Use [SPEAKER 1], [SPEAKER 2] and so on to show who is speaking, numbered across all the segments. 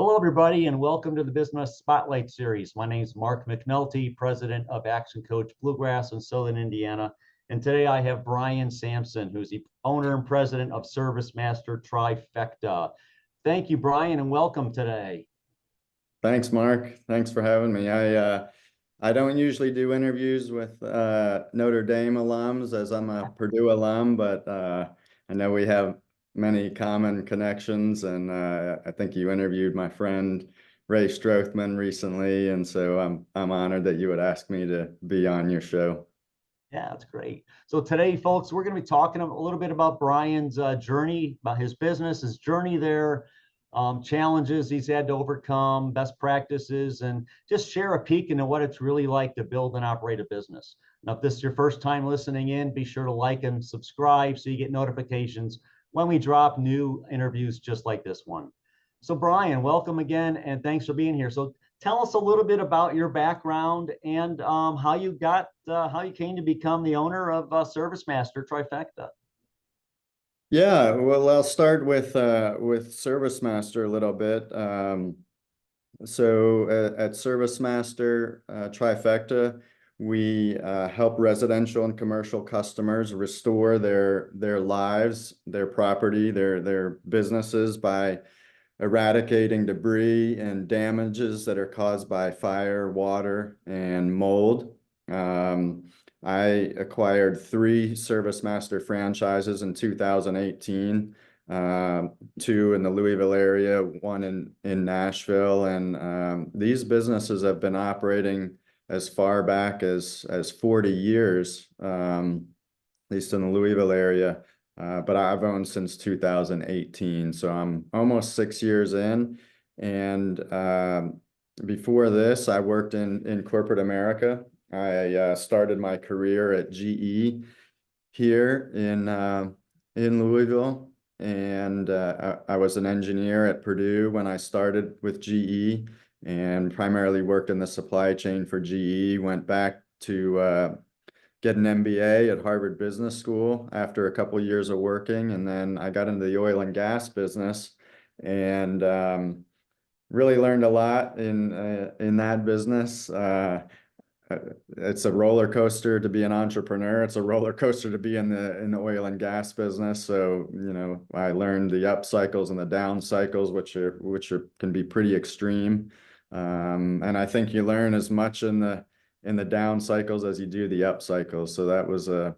[SPEAKER 1] Hello, everybody, and welcome to the Business Spotlight Series. My name is Mark McNulty, president of Action Coach Bluegrass in Southern Indiana. And today I have Brian Sampson, who's the owner and president of ServiceMaster Trifecta. Thank you, Brian, and welcome today.
[SPEAKER 2] Thanks, Mark. Thanks for having me. I don't usually do interviews with Notre Dame alums, as I'm a Purdue alum, but I know we have many common connections, and I think you interviewed my friend Ray Strothman recently, and so I'm honored that you would ask me to be on your show.
[SPEAKER 1] Yeah, that's great. So today, folks, we're going to be talking a little bit about Brian's journey, about his business, his journey there, challenges he's had to overcome, best practices, and just share a peek into what it's really like to build and operate a business. Now, if this is your first time listening in, be sure to like and subscribe so you get notifications when we drop new interviews just like this one. So Brian, welcome again, and thanks for being here. So tell us a little bit about your background and how you came to become the owner of ServiceMaster Trifecta.
[SPEAKER 2] Yeah, well, I'll start with ServiceMaster a little bit. So at ServiceMaster Trifecta, we help residential and commercial customers restore their lives, their property, their businesses by eradicating debris and damages that are caused by fire, water, and mold. I acquired 3 ServiceMaster franchises in 2018, 2 in the Louisville area, 1 in Nashville, and these businesses have been operating as far back as 40 years, at least in the Louisville area, but I've owned since 2018, so I'm almost 6 years in, and before this, I worked in corporate America. I started my career at GE here in Louisville, and I was an engineer at Purdue when I started with GE, and primarily worked in the supply chain for GE. Went back to get an MBA at Harvard Business School after a couple of years of working, and then I got into the oil and gas business, and really learned a lot in that business. It's a roller coaster to be an entrepreneur. It's a roller coaster to be in the oil and gas business. So, I learned the up cycles and the down cycles, which can be pretty extreme. And I think you learn as much in the down cycles as you do the up cycles. So that was a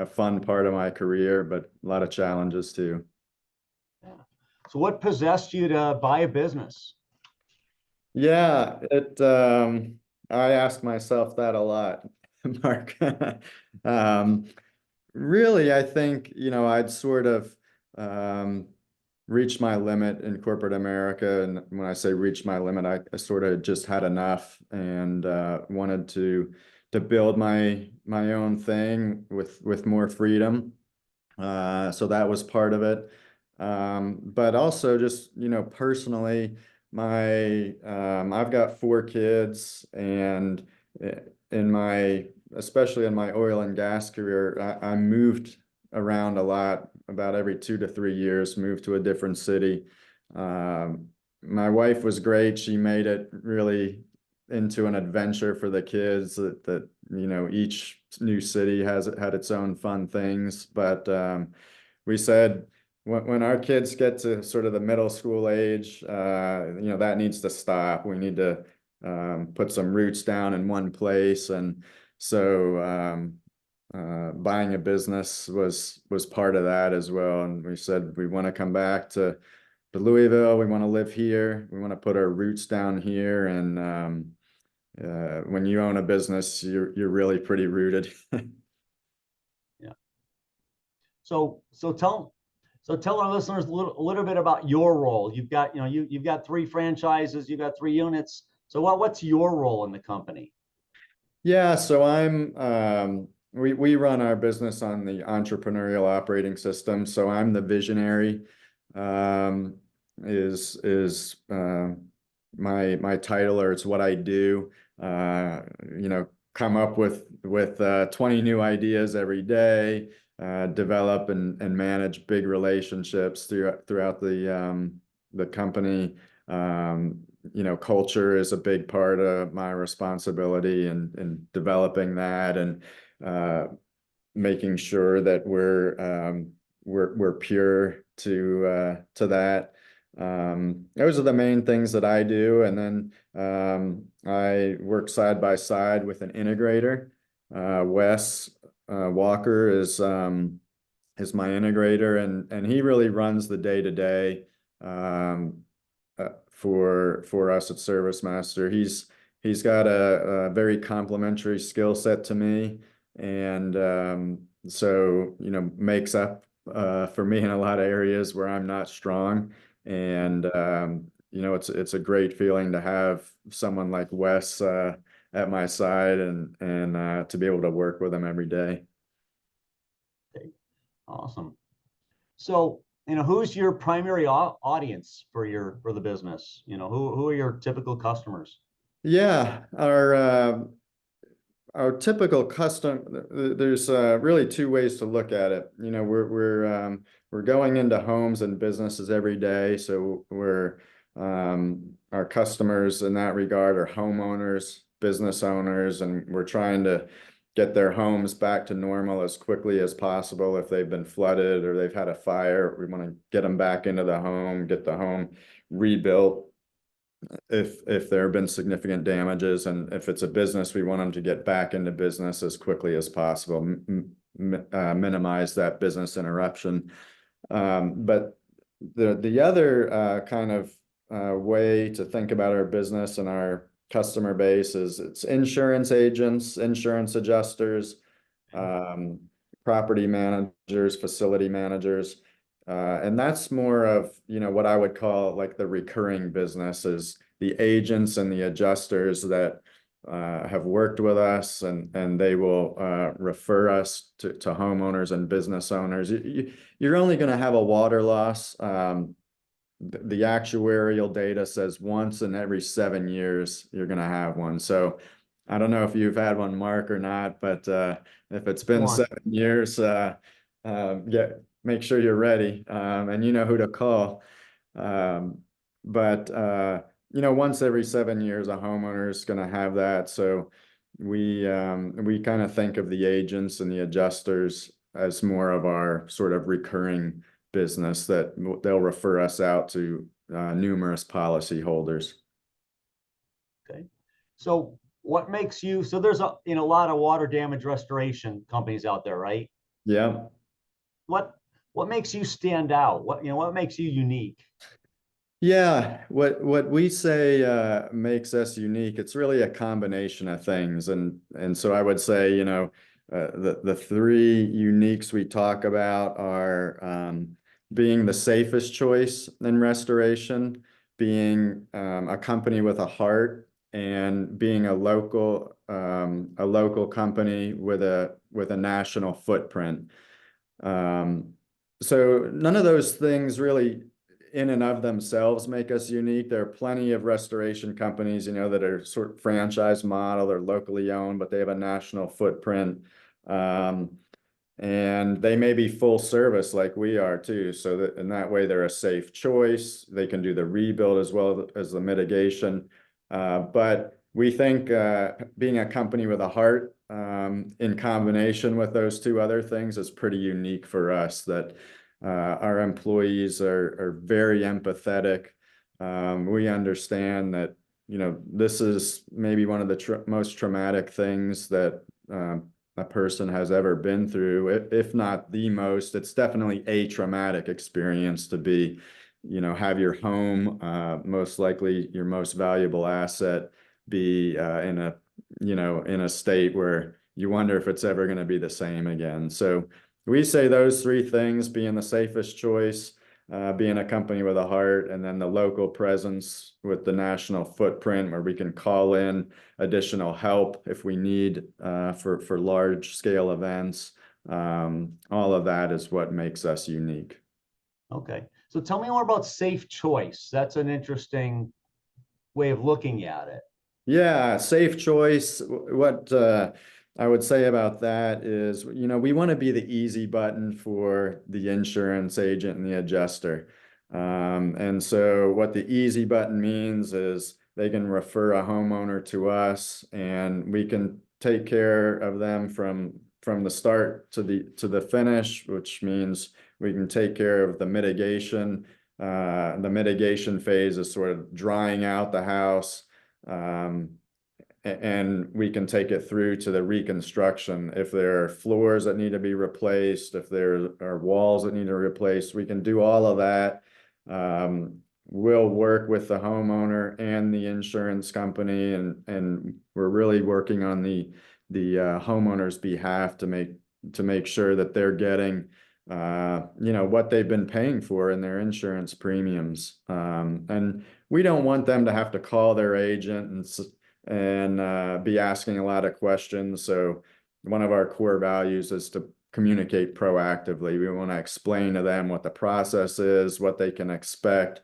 [SPEAKER 2] fun part of my career, but a lot of challenges too.
[SPEAKER 1] Yeah. So what possessed you to buy a business?
[SPEAKER 2] Yeah, I ask myself that a lot, Mark. Really, I think, I'd sort of reached my limit in corporate America. And when I say reach my limit, I sort of just had enough and wanted to build my own thing with more freedom. So that was part of it. But also just, personally, I've got 4 kids, and especially in my oil and gas career, I moved around a lot, about every 2 to 3 years, moved to a different city. My wife was great. She made it really into an adventure for the kids that each new city had its own fun things. But we said, when our kids get to sort of the middle school age, that needs to stop. We need to put some roots down in one place. And so buying a business was part of that as well. And we said, we want to come back to Louisville. We want to live here. We want to put our roots down here. And when you own a business, you're really pretty rooted.
[SPEAKER 1] Yeah. So tell our listeners a little bit about your role. You've got 3 franchises, you've got 3 units. So what's your role in the company?
[SPEAKER 2] Yeah, so we run our business on the entrepreneurial operating system. So I'm the visionary, is my title, or it's what I do. Come up with 20 new ideas every day. Develop and manage big relationships throughout the company. Culture is a big part of my responsibility in developing that and making sure that we're pure to that. Those are the main things that I do, and then I work side by side with an integrator. Wes Walker is my integrator, and he really runs the day to day for us at ServiceMaster. He's got a very complementary skill set to me, and so makes up for me in a lot of areas where I'm not strong. And it's a great feeling to have someone like Wes at my side and to be able to work with him every day.
[SPEAKER 1] Okay, awesome. So, who's your primary audience for the business? Who are your typical customers?
[SPEAKER 2] Yeah, our typical custom, there's really two ways to look at it. We're going into homes and businesses every day, so our customers in that regard are homeowners, business owners, and we're trying to get their homes back to normal as quickly as possible. If they've been flooded or they've had a fire, we want to get them back into the home, get the home rebuilt if there have been significant damages, and if it's a business, we want them to get back into business as quickly as possible, minimize that business interruption. But the other kind of way to think about our business and our customer base is it's insurance agents, insurance adjusters, property managers, facility managers. And that's more of, what I would call like the recurring business is the agents and the adjusters that have worked with us, and they will refer us to homeowners and business owners. You're only going to have a water loss. The actuarial data says once in every 7 years, you're going to have one. So I don't know if you've had one, Mark, or not, but if it's been 7 years, make sure you're ready, and you know who to call. But once every 7 years, a homeowner is going to have that. So we kind of think of the agents and the adjusters as more of our sort of recurring business that they'll refer us out to numerous policy holders.
[SPEAKER 1] Okay. So what makes you, so there's a lot of water damage restoration companies out there, right?
[SPEAKER 2] Yeah.
[SPEAKER 1] What makes you stand out? What makes you unique?
[SPEAKER 2] Yeah, what we say makes us unique, it's really a combination of things. And so I would say, the three uniques we talk about are being the safest choice in restoration, being a company with a heart, and being a local company with a national footprint. So none of those things really in and of themselves make us unique. There are plenty of restoration companies, that are sort of franchise model or locally owned, but they have a national footprint. And they may be full service like we are too. So that in that way, they're a safe choice. They can do the rebuild as well as the mitigation. But we think being a company with a heart in combination with those two other things is pretty unique for us, that our employees are very empathetic. We understand that, this is maybe one of the most traumatic things that a person has ever been through, if not the most. It's definitely a traumatic experience to be, have your home, most likely your most valuable asset, be in a state where you wonder if it's ever going to be the same again. So we say those three things: being the safest choice, being a company with a heart, and then the local presence with the national footprint where we can call in additional help if we need for large scale events. All of that is what makes us unique.
[SPEAKER 1] Okay. So tell me more about safe choice. That's an interesting way of looking at it.
[SPEAKER 2] Yeah, safe choice. What I would say about that is, we want to be the easy button for the insurance agent and the adjuster. And so what the easy button means is they can refer a homeowner to us, and we can take care of them from the start to the finish, which means we can take care of the mitigation. The mitigation phase is sort of drying out the house, and we can take it through to the reconstruction. If there are floors that need to be replaced, if there are walls that need to be replaced, we can do all of that. We'll work with the homeowner and the insurance company, and we're really working on the homeowner's behalf to make sure that they're getting what they've been paying for in their insurance premiums. And we don't want them to have to call their agent and be asking a lot of questions. So one of our core values is to communicate proactively. We want to explain to them what the process is, what they can expect,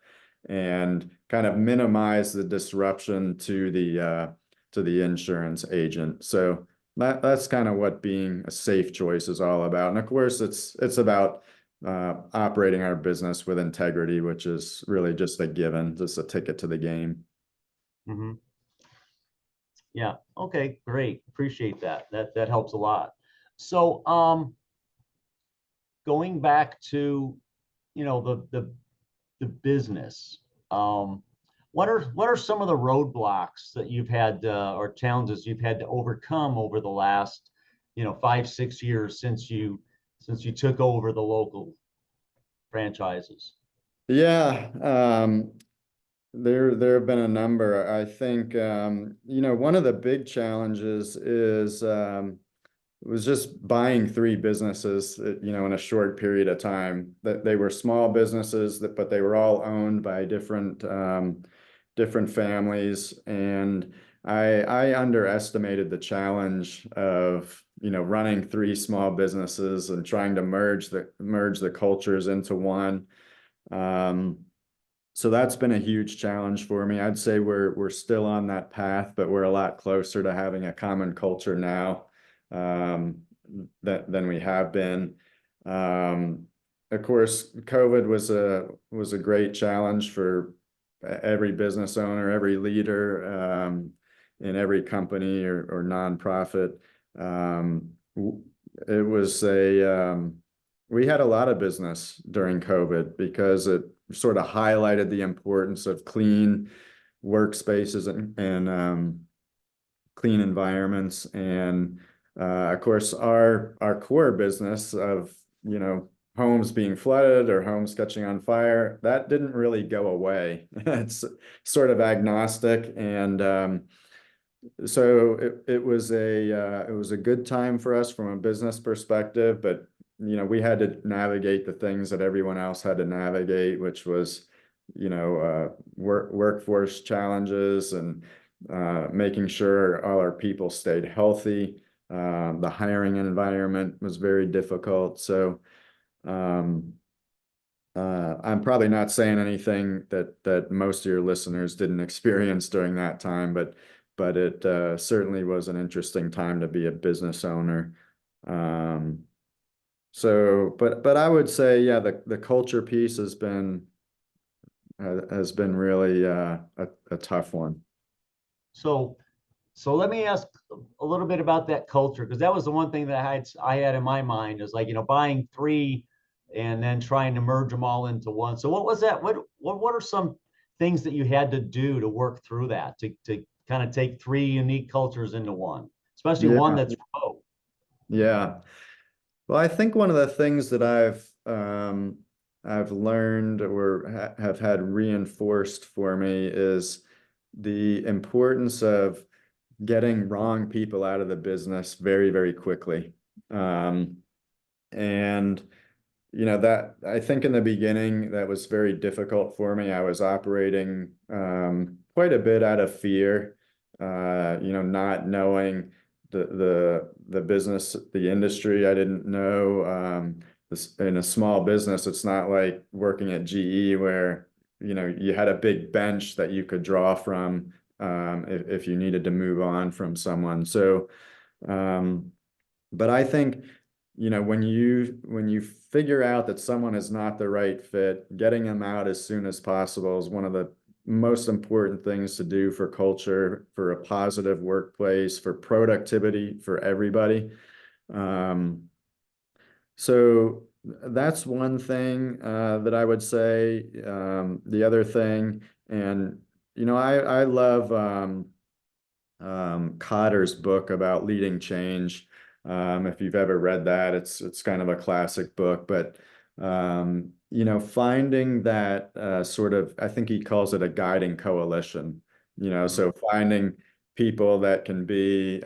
[SPEAKER 2] and kind of minimize the disruption to the insurance agent. So that's kind of what being a safe choice is all about. And of course, it's about operating our business with integrity, which is really just a given, just a ticket to the game.
[SPEAKER 1] Mm-hmm. Yeah. Okay, great. Appreciate that. That helps a lot. So, going back to, the business, what are some of the roadblocks that you've had, or challenges you've had to overcome over the last, 5, 6 years since you took over the local franchises?
[SPEAKER 2] Yeah, there have been a number. I think one of the big challenges is was just buying 3 businesses, in a short period of time. That they were small businesses, but they were all owned by different families, and I underestimated the challenge of running 3 small businesses and trying to merge the cultures into one. So that's been a huge challenge for me. I'd say we're still on that path, but we're a lot closer to having a common culture now, than we have been. Of course, COVID was a great challenge for every business owner, every leader, in every company or nonprofit. It was we had a lot of business during COVID because it sort of highlighted the importance of clean workspaces and clean environments. And of course, our core business of homes being flooded or homes catching on fire, that didn't really go away. It's sort of agnostic, and so it was a good time for us from a business perspective, but we had to navigate the things that everyone else had to navigate, which was workforce challenges and making sure all our people stayed healthy. The hiring environment was very difficult. So I'm probably not saying anything that most of your listeners didn't experience during that time, but it certainly was an interesting time to be a business owner. But I would say, yeah, the culture piece has been really a tough one.
[SPEAKER 1] So let me ask a little bit about that culture, because that was the one thing that I had in my mind, is like, buying 3 and then trying to merge them all into one. So what was that? What are some things that you had to do to work through that, to kind of take 3 unique cultures into one, especially one
[SPEAKER 2] Yeah,
[SPEAKER 1] that's remote?
[SPEAKER 2] yeah. Well, I think one of the things that I've learned or have had reinforced for me is the importance of getting wrong people out of the business very, very quickly. And that, I think in the beginning that was very difficult for me. I was operating quite a bit out of fear, not knowing the business, the industry. I didn't know in a small business, it's not like working at GE where you had a big bench that you could draw from if you needed to move on from someone. So but I think when you figure out that someone is not the right fit, getting them out as soon as possible is one of the most important things to do for culture, for a positive workplace, for productivity for everybody. So that's one thing that I would say. The other thing, and I love Cotter's book about leading change. If you've ever read that, it's kind of a classic book, but finding that sort of, I think he calls it a guiding coalition. So finding people that can be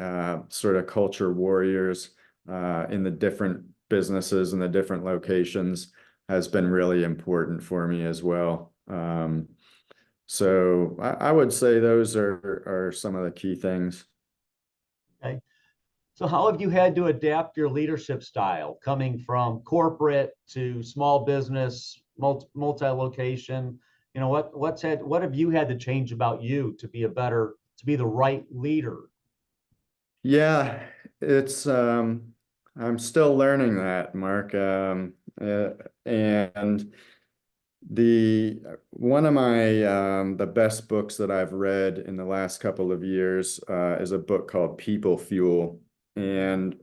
[SPEAKER 2] sort of culture warriors in the different businesses and the different locations has been really important for me as well. So I would say those are some of the key things.
[SPEAKER 1] Okay. So how have you had to adapt your leadership style coming from corporate to small business, multi-location? What have you had to change about you to be to be the right leader?
[SPEAKER 2] Yeah, it's I'm still learning that, Mark. And the one of my the best books that I've read in the last couple of years is a book called People Fuel. And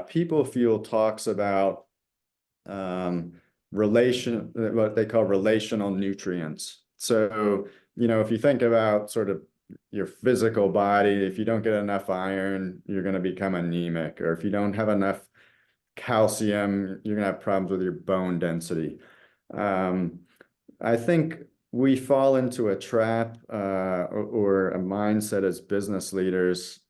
[SPEAKER 2] People Fuel talks about what they call relational nutrients. So, if you think about sort of your physical body, if you don't get enough iron, you're going to become anemic. Or if you don't have enough calcium, you're going to have problems with your bone density. I think we fall into a trap or a mindset as business leaders,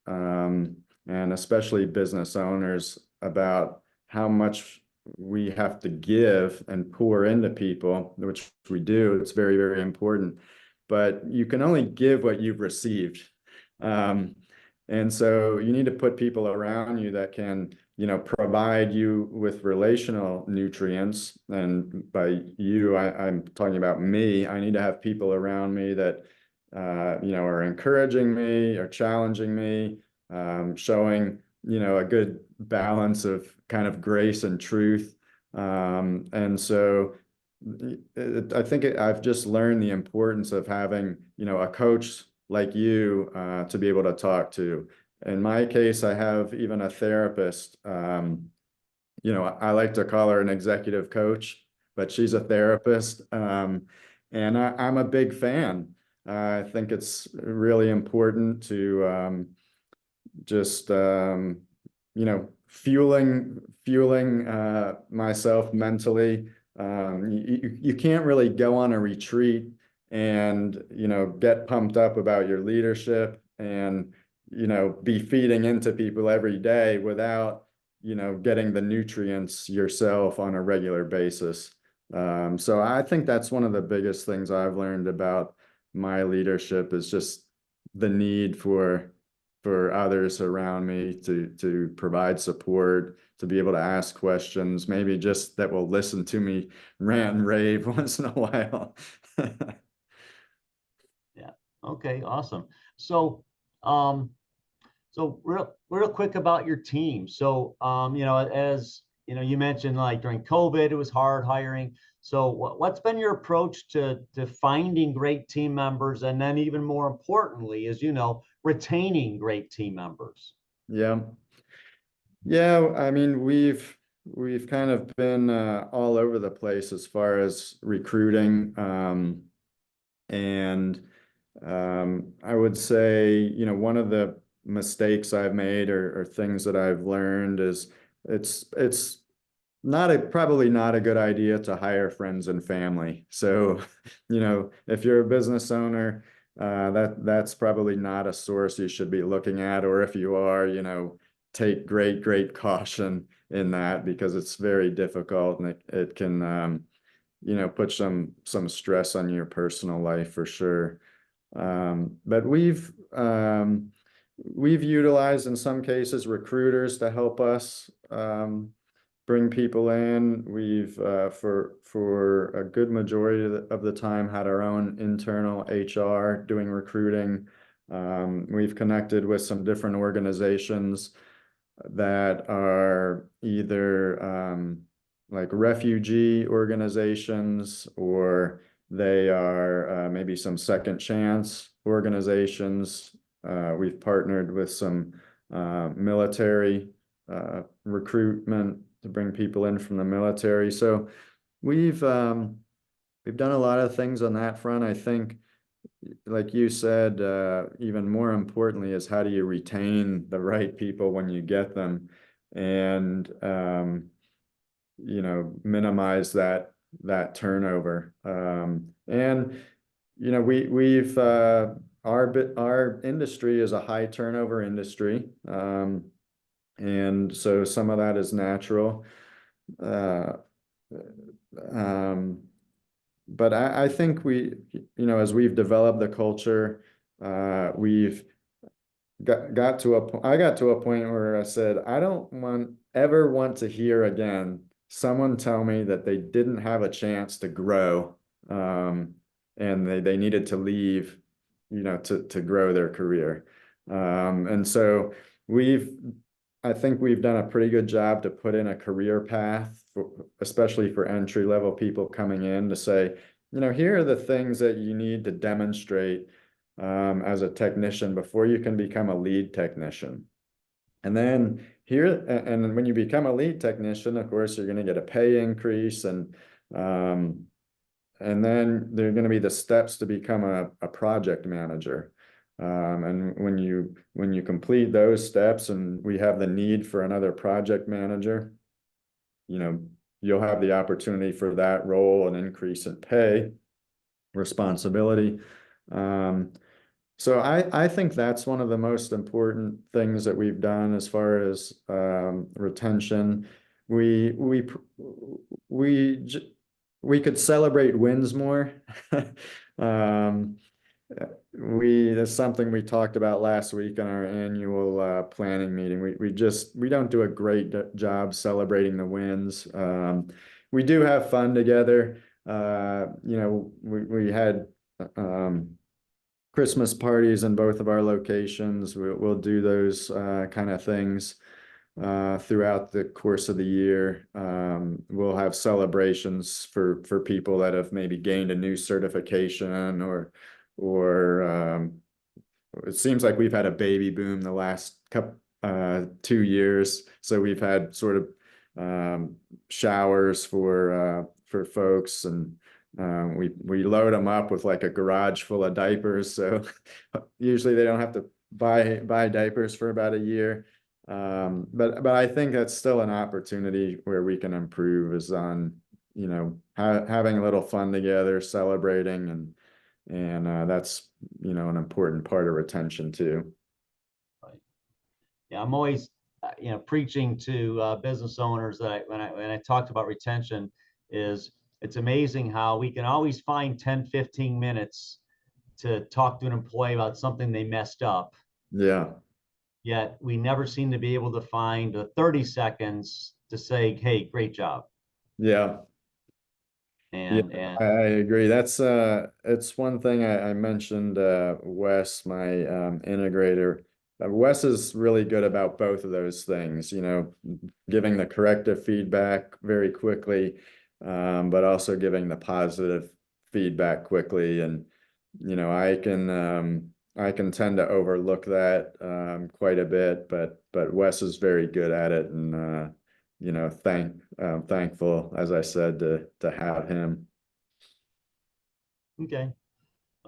[SPEAKER 2] and especially business owners, about how much we have to give and pour into people, which we do. It's very, very important. But you can only give what you've received. And so you need to put people around you that can provide you with relational nutrients. And by you, I'm talking about me. I need to have people around me that, are encouraging me or challenging me, showing, a good balance of kind of grace and truth. And so I think I've just learned the importance of having, a coach like you to be able to talk to. In my case, I have even a therapist. I like to call her an executive coach, but she's a therapist. And I'm a big fan. I think it's really important to just, fueling myself mentally. You can't really go on a retreat and, get pumped up about your leadership and, be feeding into people every day without, getting the nutrients yourself on a regular basis. So I think that's one of the biggest things I've learned about my leadership is just the need for others around me to provide support, to be able to ask questions, maybe just that will listen to me rant and rave once in a while.
[SPEAKER 1] Yeah. Okay. Awesome. So, um, so real quick about your team. So, as you mentioned, like during COVID, it was hard hiring. So, what's been your approach to finding great team members, and then even more importantly, is retaining great team members?
[SPEAKER 2] Yeah. Yeah, I mean, we've kind of been all over the place as far as recruiting. And I would say, one of the mistakes I've made or things that I've learned is it's probably not a good idea to hire friends and family. So, if you're a business owner, that's probably not a source you should be looking at, or if you are, take great caution in that because it's very difficult and it can put some stress on your personal life for sure. But we've utilized in some cases recruiters to help us bring people in. We've for a good majority of the time had our own internal HR doing recruiting. We've connected with some different organizations that are either like refugee organizations, or they are maybe some second chance organizations. We've partnered with some military recruitment to bring people in from the military. So we've done a lot of things on that front. I think, like you said, even more importantly is how do you retain the right people when you get them, and minimize that turnover. And our industry is a high turnover industry, and so some of that is natural. Uh, um, but I think as we've developed the culture, we've got to I got to a point where I said, I don't ever want to hear again someone tell me that they didn't have a chance to grow, and they needed to leave, to grow their career. And so I think we've done a pretty good job to put in a career path, especially for entry level people coming in, to say, here are the things that you need to demonstrate as a technician before you can become a lead technician. And then and when you become a lead technician, of course, you're going to get a pay increase, and then there are going to be the steps to become a project manager. And when you complete those steps, and we have the need for another project manager, you'll have the opportunity for that role, an increase in pay, responsibility. So I think that's one of the most important things that we've done as far as retention. We could celebrate wins more. That's something we talked about last week on our annual planning meeting. We don't do a great job celebrating the wins. We do have fun together. We had Christmas parties in both of our locations. We'll do those kind of things throughout the course of the year. We'll have celebrations for people that have maybe gained a new certification, or it seems like we've had a baby boom the last 2 years. So we've had sort of showers for folks, and we load them up with like a garage full of diapers. So usually they don't have to buy diapers for about a year. But I think that's still an opportunity where we can improve, is on, having a little fun together, celebrating, and that's, an important part of retention too.
[SPEAKER 1] Right. Yeah, I'm always, preaching to business owners that when I talked about retention, is it's amazing how we can always find 10, 15 minutes to talk to an employee about something they messed up.
[SPEAKER 2] Yeah.
[SPEAKER 1] Yet we never seem to be able to find the 30 seconds to say, hey, great job.
[SPEAKER 2] Yeah. Yeah,
[SPEAKER 1] And
[SPEAKER 2] I agree. That's it's one thing I mentioned, Wes, my integrator. Wes is really good about both of those things, giving the corrective feedback very quickly, but also giving the positive feedback quickly. And I can tend to overlook that quite a bit, but Wes is very good at it, and thankful, as I said, to have him.
[SPEAKER 1] okay.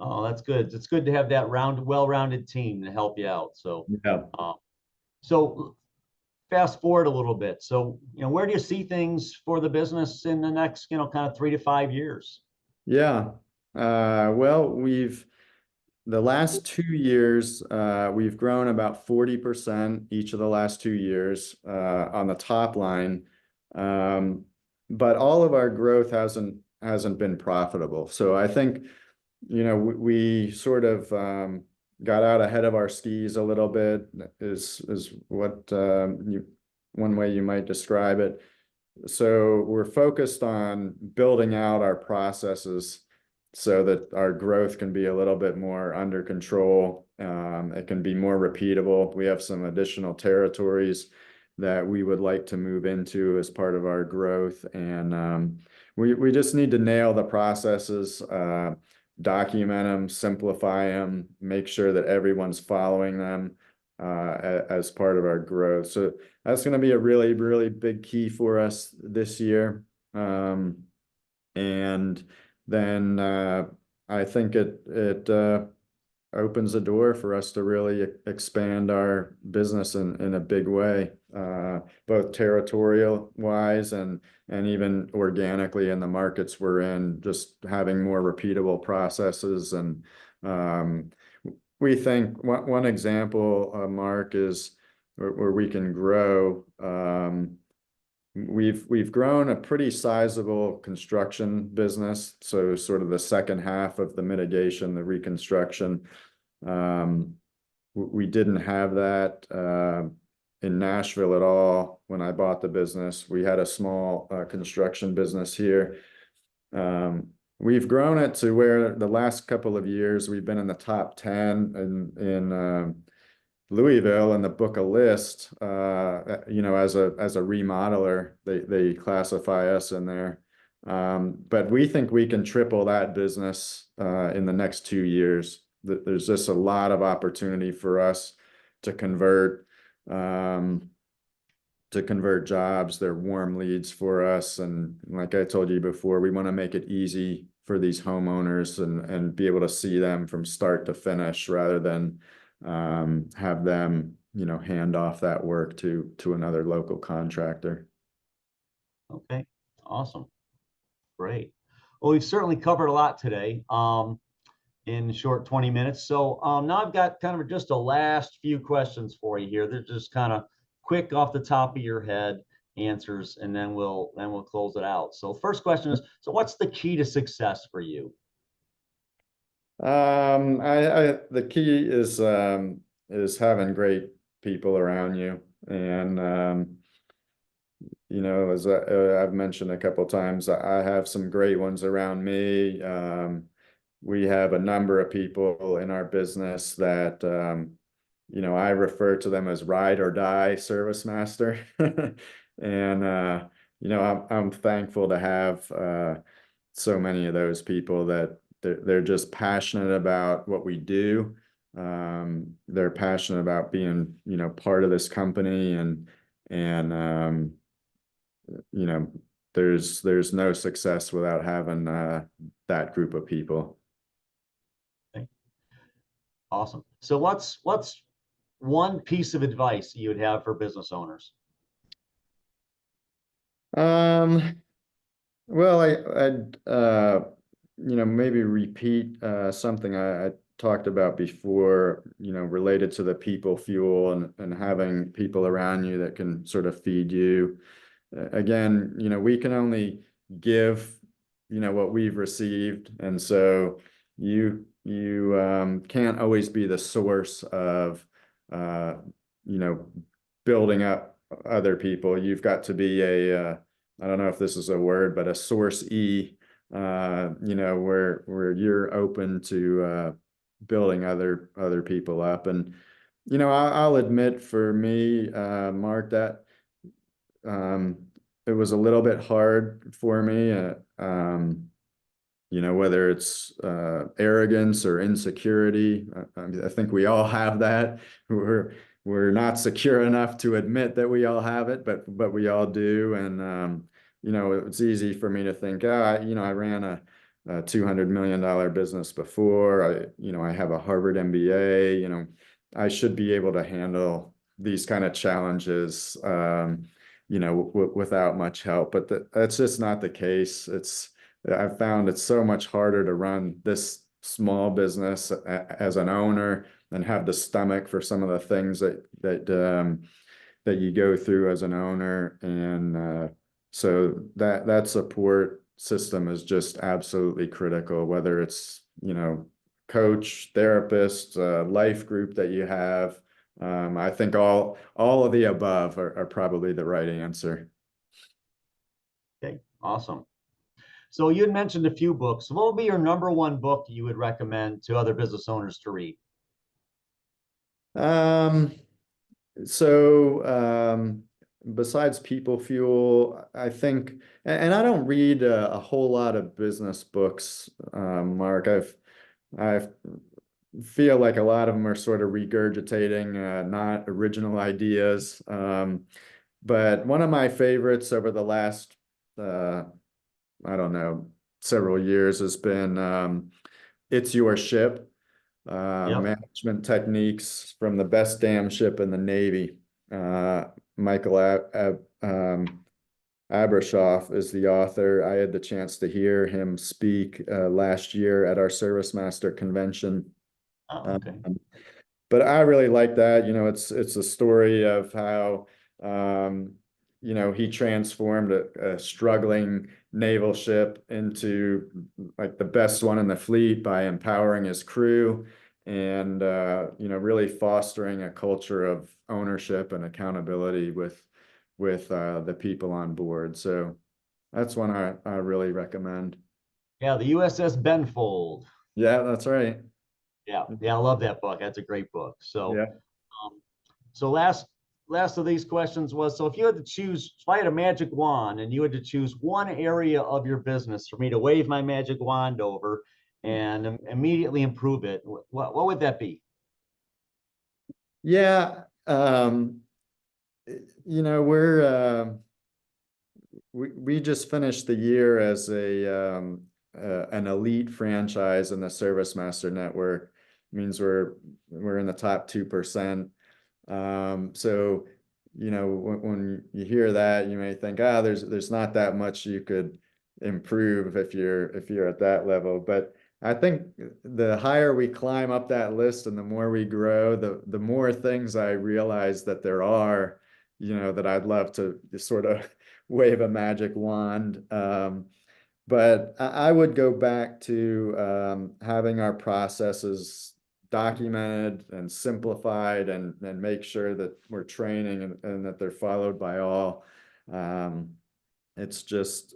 [SPEAKER 1] Oh, that's good. It's good to have that well-rounded team to help you out. So,
[SPEAKER 2] Yeah.
[SPEAKER 1] uh, so fast forward a little bit. So, where do you see things for the business in the next, kind of 3 to 5 years?
[SPEAKER 2] Yeah. Well, the last 2 years, we've grown about 40% each of the last 2 years on the top line. But all of our growth hasn't been profitable. So I think, we sort of got out ahead of our skis a little bit, is what one way you might describe it. So we're focused on building out our processes so that our growth can be a little bit more under control. It can be more repeatable. We have some additional territories that we would like to move into as part of our growth. And we just need to nail the processes, document them, simplify them, make sure that everyone's following them as part of our growth. So that's going to be a really, really big key for us this year. And then I think it opens the door for us to really expand our business in a big way, both territorial wise and even organically in the markets we're in, just having more repeatable processes. And we think one example, Mark, is where we can grow. We've grown a pretty sizable construction business, so sort of the second half of the mitigation, the reconstruction. We didn't have that in Nashville at all when I bought the business. We had a small construction business here. We've grown it to where the last couple of years we've been in the top 10 in Louisville in the book a list, as a remodeler, they classify us in there. But we think we can triple that business in the next 2 years. There's just a lot of opportunity for us to convert jobs. They're warm leads for us. And like I told you before, we want to make it easy for these homeowners and be able to see them from start to finish rather than have them, hand off that work to another local contractor.
[SPEAKER 1] Okay, awesome. Great. Well, we've certainly covered a lot today in short 20 minutes. So now I've got kind of just a last few questions for you here. They're just kind of quick off the top of your head answers, and then we'll close it out. So first question is, so what's the key to success for you?
[SPEAKER 2] The key is having great people around you. And as I've mentioned a couple of times, I have some great ones around me. We have a number of people in our business that I refer to them as ride or die ServiceMaster. And I'm thankful to have so many of those people that they're just passionate about what we do. They're passionate about being, part of this company, and there's no success without having that group of people.
[SPEAKER 1] Okay. Awesome. So what's one piece of advice you would have for business owners?
[SPEAKER 2] Well, I'd maybe repeat something I talked about before, related to the people fuel and having people around you that can sort of feed you. Again, we can only give, what we've received. And so you can't always be the source of, building up other people. You've got to be I don't know if this is a word, but a source E, where you're open to building other people up. And I'll admit, for me, Mark, that it was a little bit hard for me, whether it's arrogance or insecurity. I think we all have that. We're not secure enough to admit that we all have it, but we all do. And it's easy for me to think, I ran a $200 million business before. I have a Harvard MBA. I should be able to handle these kind of challenges, without much help. But that's just not the case. I've found it's so much harder to run this small business as an owner and have the stomach for some of the things that you go through as an owner. And so that support system is just absolutely critical, whether it's, coach, therapist, life group that you have. I think all of the above are probably the right answer.
[SPEAKER 1] Okay, awesome. So you had mentioned a few books. What would be your number one book you would recommend to other business owners to read?
[SPEAKER 2] So besides people fuel, I think, and I don't read a whole lot of business books, Mark. I feel like a lot of them are sort of regurgitating, not original ideas. But one of my favorites over the last, I don't know, several years has been It's Your Ship,
[SPEAKER 1] Yep.
[SPEAKER 2] Management Techniques from the Best Damn Ship in the Navy. Michael Abrashoff is the author. I had the chance to hear him speak last year at our ServiceMaster convention.
[SPEAKER 1] Oh,
[SPEAKER 2] Um,
[SPEAKER 1] okay.
[SPEAKER 2] but I really like that. It's a story of how um, he transformed a struggling naval ship into like the best one in the fleet by empowering his crew and really fostering a culture of ownership and accountability with the people on board. So that's one I really recommend.
[SPEAKER 1] Yeah, the USS Benfold.
[SPEAKER 2] Yeah, that's right.
[SPEAKER 1] Yeah, yeah, I love that book. That's a great book. So,
[SPEAKER 2] Yeah.
[SPEAKER 1] um, so last of these questions was, so if you had to choose, if I had a magic wand and you had to choose one area of your business for me to wave my magic wand over and immediately improve it, what would that be?
[SPEAKER 2] Yeah. We just finished the year as an elite franchise in the ServiceMaster network. Means we're in the top 2%. So when you hear that, you may think, there's not that much you could improve if you're at that level. But I think the higher we climb up that list and the more we grow, the more things I realize that there are, that I'd love to sort of wave a magic wand. But I would go back to having our processes documented and simplified and make sure that we're training and that they're followed by all. Um, it's just,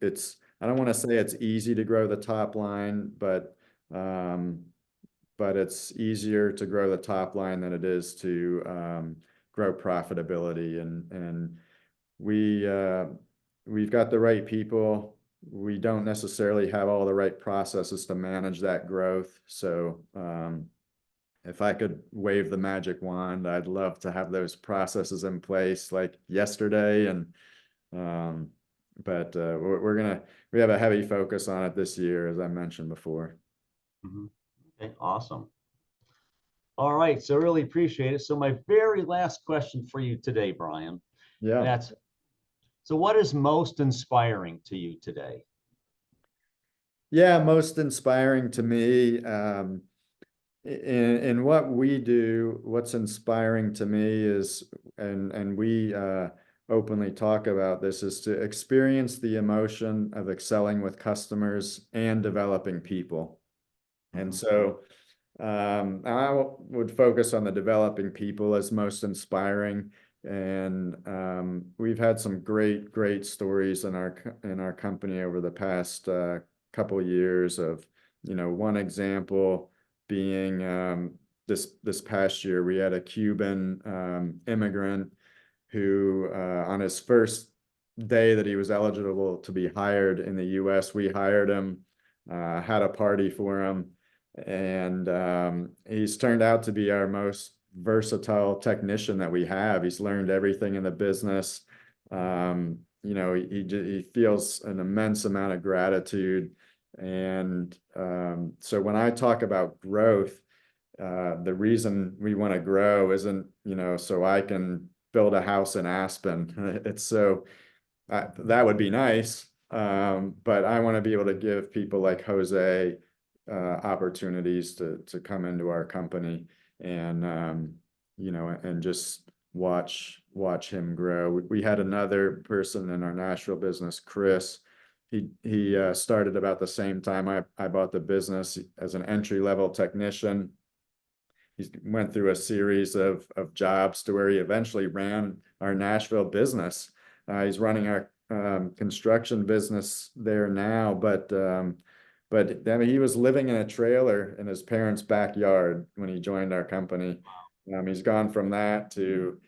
[SPEAKER 2] it's, I don't want to say it's easy to grow the top line, um, but it's easier to grow the top line than it is to grow profitability. And we we've got the right people. We don't necessarily have all the right processes to manage that growth. So if I could wave the magic wand, I'd love to have those processes in place like yesterday. And um, but we have a heavy focus on it this year, as I mentioned before.
[SPEAKER 1] Mhm. Okay, awesome. All right, so really appreciate it. So my very last question for you today, Brian,
[SPEAKER 2] Yeah.
[SPEAKER 1] that's, so what is most inspiring to you today?
[SPEAKER 2] Yeah, most inspiring to me. In what we do, what's inspiring to me is, and we openly talk about this, is to experience the emotion of excelling with customers and developing people. And
[SPEAKER 1] Mhm.
[SPEAKER 2] so I would focus on the developing people as most inspiring. And we've had some great stories in our company over the past couple years of, one example being this past year, we had a Cuban immigrant who, on his first day that he was eligible to be hired in the U.S., we hired him, had a party for him, and he's turned out to be our most versatile technician that we have. He's learned everything in the business. He feels an immense amount of gratitude. And so when I talk about growth, the reason we want to grow isn't, so I can build a house in Aspen. It's so that would be nice. But I want to be able to give people like Jose opportunities to come into our company and and just watch him grow. We had another person in our Nashville business, Chris. He started about the same time I bought the business as an entry-level technician. He went through a series of jobs to where he eventually ran our Nashville business. He's running our construction business there now, but I mean, he was living in a trailer in his parents' backyard when he joined our company. He's gone from that to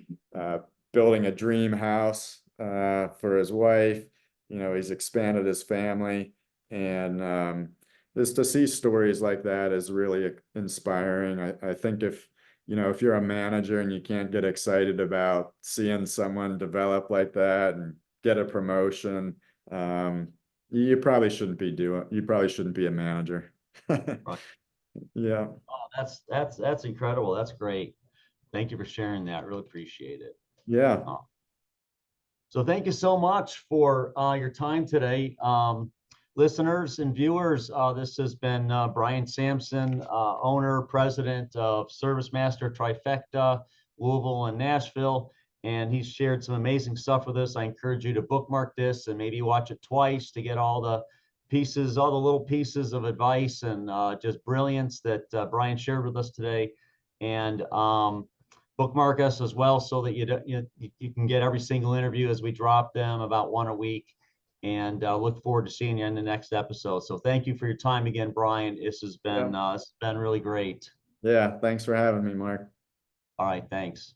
[SPEAKER 2] building a dream house for his wife. He's expanded his family, and just to see stories like that is really inspiring. I think if you're a manager and you can't get excited about seeing someone develop like that and get a promotion, you probably shouldn't be a manager.
[SPEAKER 1] Right.
[SPEAKER 2] Yeah.
[SPEAKER 1] Oh, that's incredible. That's great. Thank you for sharing that. Really appreciate it.
[SPEAKER 2] Yeah.
[SPEAKER 1] So thank you so much for your time today. Listeners and viewers, this has been Brian Sampson, owner, president of ServiceMaster Trifecta, Louisville and Nashville. And he's shared some amazing stuff with us. I encourage you to bookmark this and maybe watch it twice to get all the pieces, all the little pieces of advice and just brilliance that Brian shared with us today. And bookmark us as well so that you can get every single interview as we drop them, about one a week. And look forward to seeing you in the next episode. So thank you for your time again, Brian. This has been really great.
[SPEAKER 2] Yeah. Thanks for having me, Mark.
[SPEAKER 1] All right, thanks.